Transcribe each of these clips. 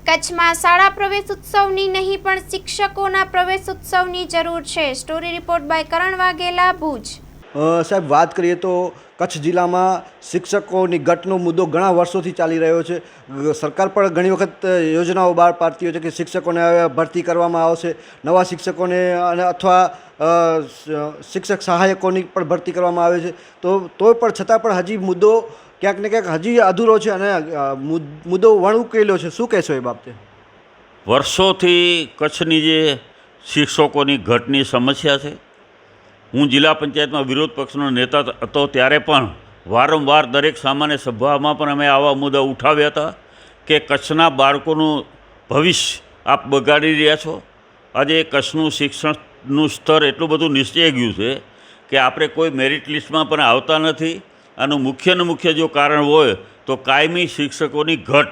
કચ્છમાં શાળા પ્રવેશ ઉત્સવની નહીં પણ શિક્ષકોના પ્રવેશ ઉત્સવની જરૂર છે। સ્ટોરી રિપોર્ટ બાય કરણ વાઘેલા, ભુજ। સાહેબ, વાત કરીએ તો કચ્છ જિલ્લામાં શિક્ષકોની ઘટનો મુદ્દો ઘણા વર્ષોથી ચાલી રહ્યો છે। સરકાર પણ ઘણી વખત યોજનાઓ બહાર પાડતી હોય છે કે શિક્ષકોને ભરતી કરવામાં આવશે, નવા શિક્ષકોને અને અથવા શિક્ષક સહાયકોની પણ ભરતી કરવામાં આવે છે। તોય પણ છતાં પણ હજી મુદ્દો ક્યાંક ને ક્યાંક હજી અધૂરો છે અને મુદ્દો વણઉકેલ્યો છે। શું કહેશો એ બાબતે? વર્ષોથી કચ્છની જે શિક્ષકોની ઘટની સમસ્યા છે, હું જિલ્લા પંચાયતમાં વિરોધ પક્ષનો નેતા હતો ત્યારે પણ વારંવાર દરેક સામાન્ય સભામાં પણ અમે આવા મુદ્દા ઉઠાવ્યા હતા કે કચ્છના બાળકોનું ભવિષ્ય આપ બગાડી રહ્યા છો। આજે કચ્છનું શિક્ષણનું સ્તર એટલું બધું નીચે ગયું છે કે આપણે કોઈ મેરિટ લિસ્ટમાં પણ આવતા નથી। આનું મુખ્ય જો કારણ હોય તો કાયમી શિક્ષકોની ઘટ।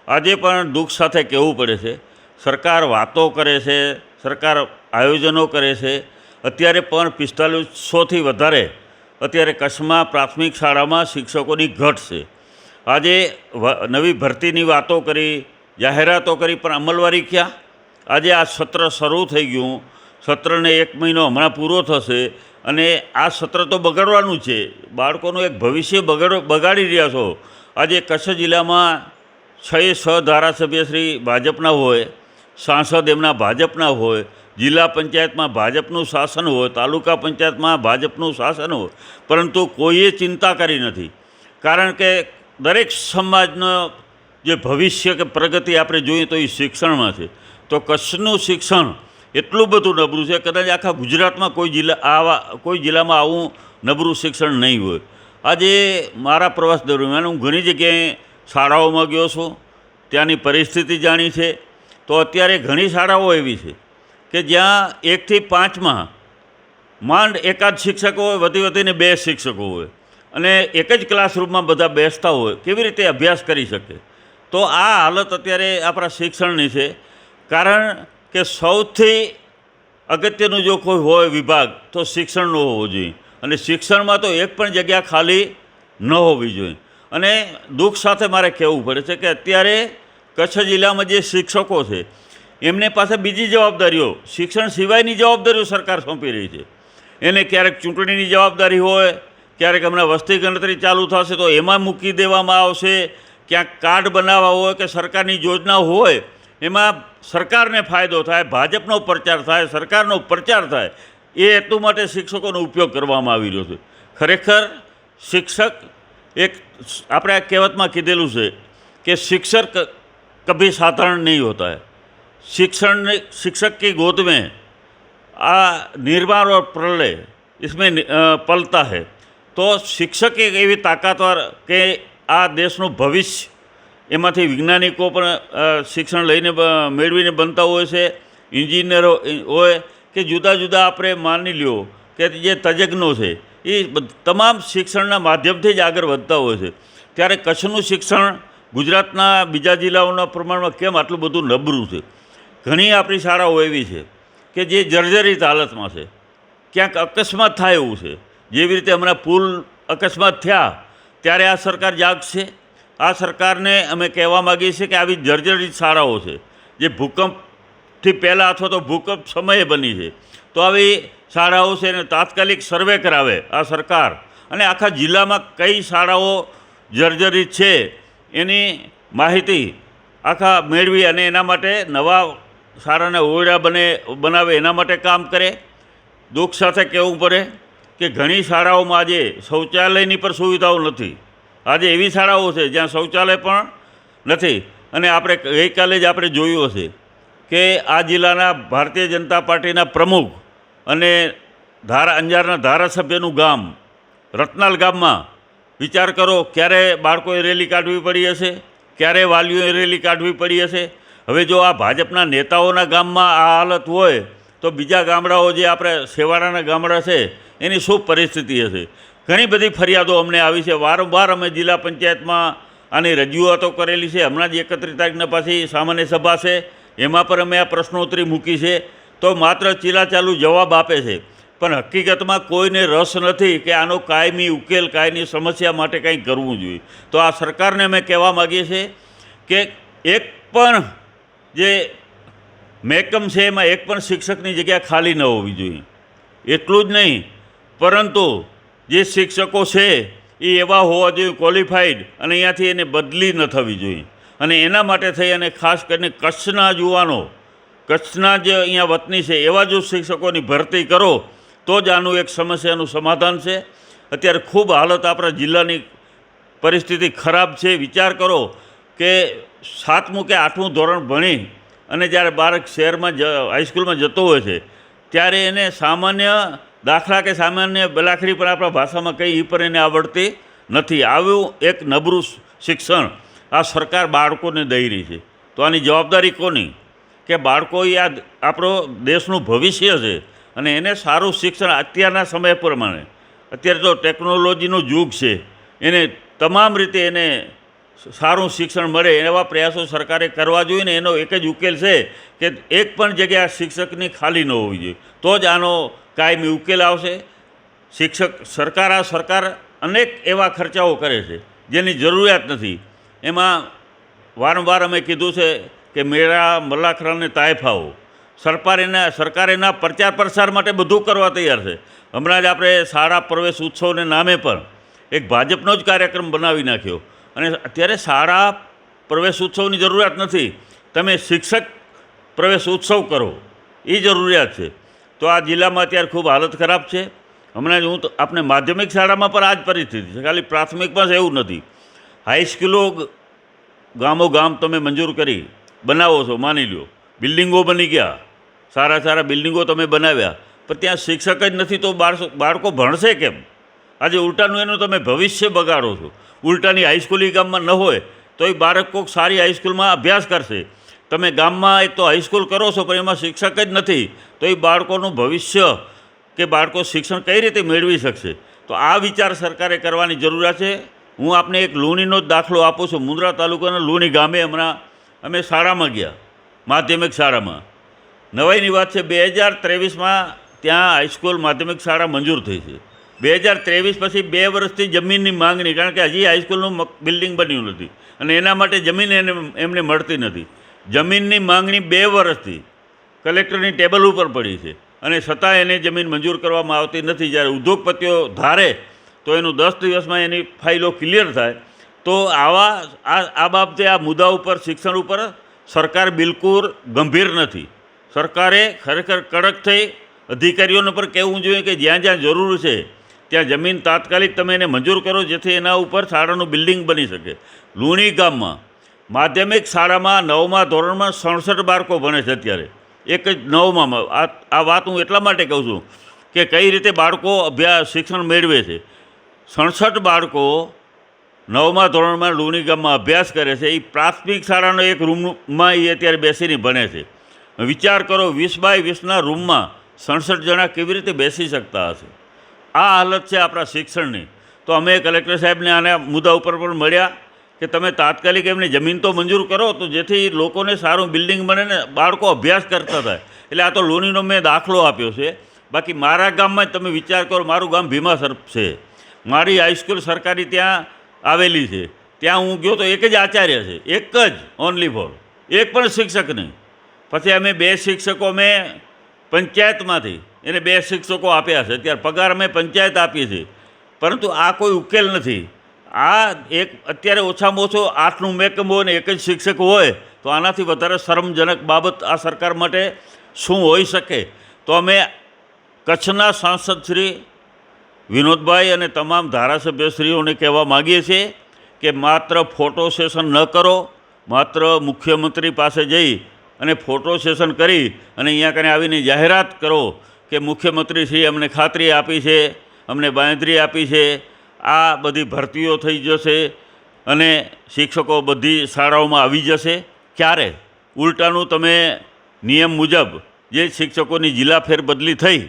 આજે પણ દુઃખ સાથે કહેવું પડે છે, સરકાર વાતો કરે છે, સરકાર આયોજનો કરે છે। અત્યારે પણ 4500થી વધારે અત્યારે કચ્છમાં પ્રાથમિક શાળામાં શિક્ષકોની ઘટ છે। આજે નવી ભરતીની વાતો કરી, જાહેરાતો કરી, પણ અમલવારી ક્યાં? આજે આ સત્ર શરૂ થઈ ગયું, સત્રને 1 મહિનો હમણાં પૂરો થશે અને આ સત્ર તો બગાડવાનું છે। બાળકોનું એક ભવિષ્ય બગાડી રહ્યા છો। આજે કચ્છ જિલ્લામાં 6 ધારાસભ્યશ્રી ભાજપના હોય, સાંસદ એમના ભાજપના હોય, જિલ્લા પંચાયતમાં ભાજપનું શાસન હોય, તાલુકા પંચાયતમાં ભાજપનું શાસન હોય, પરંતુ કોઈએ ચિંતા કરી નથી। કારણ કે દરેક સમાજનો જે ભવિષ્ય કે પ્રગતિ આપણે જોઈએ તો એ શિક્ષણમાં છે। તો કચ્છનું શિક્ષણ એટલું બધું નબળું છે, કદાચ આખા ગુજરાતમાં કોઈ જિલ્લામાં આવું નબળું શિક્ષણ નહીં હોય। આજે મારા પ્રવાસ દરમિયાન હું ઘણી જગ્યાએ શાળાઓમાં ગયો છું, ત્યાંની પરિસ્થિતિ જાણી છે। તો અત્યારે ઘણી શાળાઓ એવી છે કે જ્યાં 1 થી 5માં માંડ એકાદ શિક્ષકો હોય, વધીને 2 શિક્ષકો હોય અને એક જ ક્લાસરૂમમાં બધા બેસતા હોય, કેવી રીતે અભ્યાસ કરી શકે? તો આ હાલત અત્યારે આપણા શિક્ષણની છે। કારણ કે સૌથી અગત્યનું જો કોઈ હોય વિભાગ તો શિક્ષણનો હોવો જોઈએ અને શિક્ષણમાં તો એક પણ જગ્યા ખાલી ન હોવી જોઈએ। અને દુઃખ સાથે મારે કહેવું પડે છે કે અત્યારે કચ્છ જિલ્લામાં જે શિક્ષકો છે એમને પાસે બીજી જવાબદારીઓ, શિક્ષણ સિવાયની જવાબદારીઓ સરકાર સોંપી રહી છે। એને ક્યારેક ચૂંટણીની જવાબદારી હોય, ક્યારેક હમણાં વસ્તી ગણતરી ચાલુ થશે તો એમાં મૂકી દેવામાં આવશે, ક્યાંક કાર્ડ બનાવવા હોય કે સરકારની યોજના હોય એમાં સરકારને ફાયદો થાય, ભાજપનો પ્રચાર થાય, સરકારનો પ્રચાર થાય, એ હેતુ માટે શિક્ષકોનો ઉપયોગ કરવામાં આવી રહ્યો છે। ખરેખર શિક્ષક એક આપણે કહેવતમાં કીધેલું છે કે શિક્ષક કભી સાધારણ નહીં હોતા है। शिक्षक की गोद में निर्माण और प्रलय इसमें पलता है। तो शिक्षक एक एवी ताकतवर કે આ દેશનું ભવિષ્ય એમાંથી વૈજ્ઞાનિકો પણ શિક્ષણ લઈને મેળવીને બનતા હોય છે, એન્જિનિયરો હોય કે જુદા જુદા આપણે માની લ્યો કે જે તજજ્ઞો છે એ તમામ શિક્ષણના માધ્યમથી જ આગળ વધતા હોય છે। ત્યારે કચ્છનું શિક્ષણ ગુજરાતના બીજા જિલ્લાઓના પ્રમાણમાં કેમ આટલું બધું નબળું છે? ઘણી આપણી શાળાઓ એવી છે કે જે જર્જરિત હાલતમાં છે, ક્યાંક અકસ્માત થાય એવું છે। જેવી રીતે હમણાં પુલ અકસ્માત થયા ત્યારે આ સરકાર જાગશે। આ સરકારને અમે કહેવા માગીએ છીએ કે આવી જર્જરિત શાળાઓ છે જે ભૂકંપથી પહેલાં અથવા તો ભૂકંપ સમયે બની છે, તો આવી શાળાઓ છે એને તાત્કાલિક સર્વે કરાવે આ સરકાર અને આખા જિલ્લામાં કઈ શાળાઓ જર્જરિત છે એની માહિતી આખા મેળવી અને એના માટે નવા શાળાના ઓરડા બનાવે એના માટે કામ કરે। દુઃખ સાથે કહેવું પડે કે ઘણી શાળાઓમાં આજે શૌચાલયની પણ સુવિધાઓ નથી। આજે એવી શાળાઓ છે જ્યાં શૌચાલય પણ નથી અને આપણે ગઈકાલે જ આપણે જોયું હશે કે આ જિલ્લાના ભારતીય જનતા પાર્ટીના પ્રમુખ અને અંજારના ધારાસભ્યનું ગામ રત્નાલ ગામમાં વિચાર કરો ક્યારે બાળકોએ રેલી કાઢવી પડી હશે, ક્યારે વાલીઓએ રેલી કાઢવી પડી હશે। હવે જો આ ભાજપના નેતાઓના ગામમાં આ હાલત હોય તો બીજા ગામડાઓ જે આપણે છેવાડાના ગામડા છે એની શું પરિસ્થિતિ હશે? ઘણી બધી ફરિયાદો અમને આવી છે। વારંવાર અમે જિલ્લા પંચાયતમાં આની રજૂઆતો કરેલી છે। હમણાં જ 31 તારીખના પાછી સામાન્ય સભા છે, એમાં પણ અમે આ પ્રશ્નોત્તરી મૂકી છે। તો માત્ર ચીલાચાલુ જવાબ આપે છે, પણ હકીકતમાં કોઈને રસ નથી કે આનો કાયમી ઉકેલ, કાયમી સમસ્યા માટે કંઈક કરવું જોઈએ। તો આ સરકારને અમે કહેવા માગીએ છીએ કે એક પણ જે મહેકમ છે એમાં એક પણ શિક્ષકની જગ્યા ખાલી ન હોવી જોઈએ. એટલું જ નહીં, પરંતુ જે શિક્ષકો છે એ એવા હોવા જોઈએ ક્વોલિફાઈડ, અને અહીંયાથી એને બદલી ન થવી જોઈએ. અને એના માટે થઈ અને ખાસ કરીને કચ્છના યુવાનો, કચ્છના જે અહીંયા વતની છે એવા જો શિક્ષકોની ભરતી કરો તો જ આનું એક સમસ્યાનું સમાધાન છે. અત્યારે ખૂબ હાલત આપણા જિલ્લાની પરિસ્થિતિ ખરાબ છે. વિચાર કરો કે 7મું કે 8મું ધોરણ ભણી અને જ્યારે બાળક શહેરમાં હાઈસ્કૂલમાં જતો હોય છે ત્યારે એને સામાન્ય દાખલા કે સામાન્ય બલાખડી પણ આપણા ભાષામાં કંઈ એ પણ એને આવડતી નથી. આવું એક નબળું શિક્ષણ આ સરકાર બાળકોને દઈ રહી છે. તો આની જવાબદારી કોની? કે બાળકો એ આ આપણો દેશનું ભવિષ્ય છે અને એને સારું શિક્ષણ અત્યારના સમય પ્રમાણે, અત્યારે તો ટેકનોલોજીનો યુગ છે, એને તમામ રીતે એને સારું શિક્ષણ મળે એવા પ્રયાસો સરકારે કરવા જોઈએ. ને એનો એક જ ઉકેલ છે કે એક પણ જગ્યા શિક્ષકની ખાલી ન હોવી જોઈએ, તો જ આનો કાયમી ઉકેલ આવશે. સરકાર અનેક એવા ખર્ચાઓ કરે છે જેની જરૂરિયાત નથી. એમાં વારંવાર અમે કીધું છે કે મેળા મલ્લાખરાને તાયફાઓ, સરકાર એના પ્રચાર પ્રસાર માટે બધું કરવા તૈયાર છે. હમણાં જ આપણે શાળા પ્રવેશ ઉત્સવને નામે પણ એક ભાજપનો જ કાર્યક્રમ બનાવી નાખ્યો. અને અત્યારે શાળા પ્રવેશ ઉત્સવની જરૂરિયાત નથી, તમે શિક્ષક પ્રવેશ ઉત્સવ કરો, એ જરૂરિયાત છે. તો આ જિલ્લામાં અત્યારે ખૂબ હાલત ખરાબ છે. હમણાં જ હું તો આપણે માધ્યમિક શાળામાં પણ આ જ પરિસ્થિતિ છે, ખાલી પ્રાથમિકમાં જ એવું નથી. હાઈસ્કૂલો ગામો તમે મંજૂર કરી બનાવો છો, માની લો બિલ્ડિંગો બની ગયા, સારા બિલ્ડિંગો તમે બનાવ્યા, પણ ત્યાં શિક્ષક જ નથી તો બાળકો ભણશે કેમ? આજે ઉલટાનું એનું તમે ભવિષ્ય બગાડો છો. ઉલટાની હાઈસ્કૂલ એ ગામમાં ન હોય તો એ બાળક કોઈક સારી હાઈસ્કૂલમાં અભ્યાસ કરશે. તમે ગામમાં એક તો હાઈસ્કૂલ કરો છો પણ એમાં શિક્ષક જ નથી, તો એ બાળકોનું ભવિષ્ય કે બાળકો શિક્ષણ કઈ રીતે મેળવી શકશે? તો આ વિચાર સરકારે કરવાની જરૂરિયાત છે. હું આપને એક લુણીનો જ દાખલો આપું છું. મુંદ્રા તાલુકાના લુણી ગામે હમણાં અમે શાળામાં ગયા, માધ્યમિક શાળામાં. નવાઈની વાત છે, 2023માં ત્યાં હાઈસ્કૂલ માધ્યમિક શાળા મંજૂર થઈ છે. 2023 પછી 2 વર્ષથી જમીનની માંગણી, કારણ કે હજી હાઈસ્કૂલનું બિલ્ડિંગ બન્યું નથી અને એના માટે જમીન એમને મળતી નથી. જમીનની માંગણી 2 વર્ષથી કલેક્ટરની ટેબલ ઉપર પડી છે અને છતાં એને જમીન મંજૂર કરવામાં આવતી નથી. જ્યારે ઉદ્યોગપતિઓ ધારે તો એનું 10 દિવસમાં એની ફાઇલો ક્લિયર થાય. તો આ બાબતે આ મુદ્દા ઉપર, શિક્ષણ ઉપર સરકાર બિલકુલ ગંભીર નથી. સરકારે ખરેખર કડક થઈ અધિકારીઓને પર કહેવું જોઈએ કે જ્યાં જ્યાં જરૂર છે ત્યાં જમીન તાત્કાલિક તમે એને મંજૂર કરો, જેથી એના ઉપર શાળાનું બિલ્ડિંગ બની શકે. લુણી ગામમાં માધ્યમિક શાળામાં 9મા ધોરણમાં 67 બાળકો ભણે છે અત્યારે, એક જ 9માં. આ વાત હું એટલા માટે કહું છું કે કઈ રીતે બાળકો શિક્ષણ મેળવે છે. 67 બાળકો 9મા ધોરણમાં લુણી ગામમાં અભ્યાસ કરે છે. એ પ્રાથમિક શાળાનો એક રૂમમાં એ અત્યારે બેસીને ભણે છે. વિચાર કરો, 20 બાય 20ના રૂમમાં 67 જણા કેવી રીતે બેસી શકતા હશે? આ હાલત છે આપણા શિક્ષણની. તો અમે કલેક્ટર સાહેબને આના મુદ્દા ઉપર પણ મળ્યા કે તમે તાત્કાલિક એમને જમીન તો મંજૂર કરો, તો જેથી લોકોને સારું બિલ્ડિંગ બને ને બાળકો અભ્યાસ કરતા થાય. એટલે આ તો લુણીનો મેં દાખલો આપ્યો છે. બાકી મારા ગામમાં જ તમે વિચાર કરો, મારું ગામ ભીમાસર છે, મારી હાઈસ્કૂલ સરકારી ત્યાં આવેલી છે. ત્યાં હું ગયો તો એક જ આચાર્ય છે, એક જ, ઓનલી ફોર, એક પણ શિક્ષક નહીં. પછી અમે 2 શિક્ષકો મેં પંચાયતમાંથી એને 2 શિક્ષકો આપ્યા છે. અત્યારે પગાર અમે પંચાયત આપીએ છીએ, પરંતુ આ કોઈ ઉકેલ નથી. આ એક અત્યારે ઓછામાં ઓછો 8નું મહેકમ હોય ને એક જ શિક્ષક હોય તો આનાથી વધારે શરમજનક બાબત આ સરકાર માટે શું હોઈ શકે? તો અમે કચ્છના સાંસદ શ્રી વિનોદભાઈ અને તમામ ધારાસભ્યશ્રીઓને કહેવા માગીએ છીએ કે માત્ર ફોટો સેશન ન કરો, માત્ર મુખ્યમંત્રી પાસે જઈ અને ફોટો સેશન કરી અને અહીંયા કને આવીને જાહેરાત કરો કે મુખ્યમંત્રીશ્રીએ અમને ખાતરી આપી છે, અમને બાંયધરી આપી છે, આ બધી ભરતીઓ થઈ જશે અને શિક્ષકો બધી શાળાઓમાં આવી જશે. ક્યારે? ઉલટાનું તમે નિયમ મુજબ જે શિક્ષકોની જિલ્લા ફેરબદલી થઈ,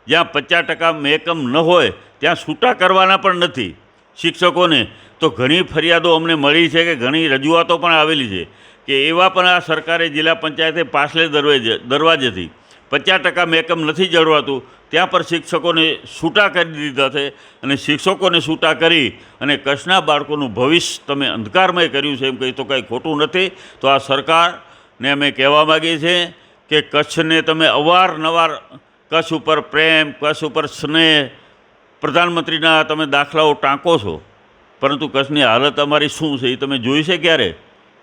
જ્યાં 50% મહેકમ ન હોય ત્યાં છૂટા કરવાના પણ નથી શિક્ષકોને. તો ઘણી ફરિયાદો અમને મળી છે કે ઘણી રજૂઆતો પણ આવેલી છે કે એવા પણ આ સરકારે જિલ્લા પંચાયતે પાછલે દરવાજેથી 50% મહેકમ નથી જળવાતું ત્યાં પર શિક્ષકોને છૂટા કરી દીધા છે. અને શિક્ષકોને છૂટા કરી અને કચ્છના બાળકોનું ભવિષ્ય તમે અંધકારમય કર્યું છે એમ કહી તો કંઈ ખોટું નથી. તો આ સરકાર ને અમે કહેવા માગીએ છીએ કે કચ્છને તમે અવારનવાર કચ્છ ઉપર પ્રેમ, કચ્છ ઉપર સ્નેહ, પ્રધાનમંત્રીના તમે દાખલાઓ ટાંકો છો, પરંતુ કચ્છની હાલત અમારી શું છે એ તમે જોઈ છે ક્યારે?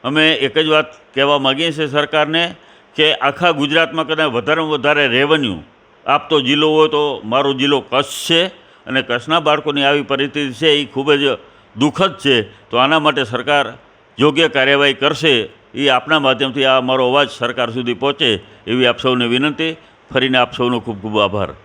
અમે એક જ વાત કહેવા માગીએ છીએ સરકારને કે આખા ગુજરાતમાં કદાચ વધારેમાં વધારે રેવન્યુ આપતો જિલ્લો હોય તો મારો જિલ્લો કચ્છ છે, અને કચ્છના બાળકોની આવી પરિસ્થિતિ છે એ ખૂબ જ દુઃખદ છે. તો આના માટે સરકાર યોગ્ય કાર્યવાહી કરશે એ આપના માધ્યમથી આ અમારો અવાજ સરકાર સુધી પહોંચે એવી આપ સૌને વિનંતી. ફરીને આપ સૌનો ખૂબ ખૂબ આભાર.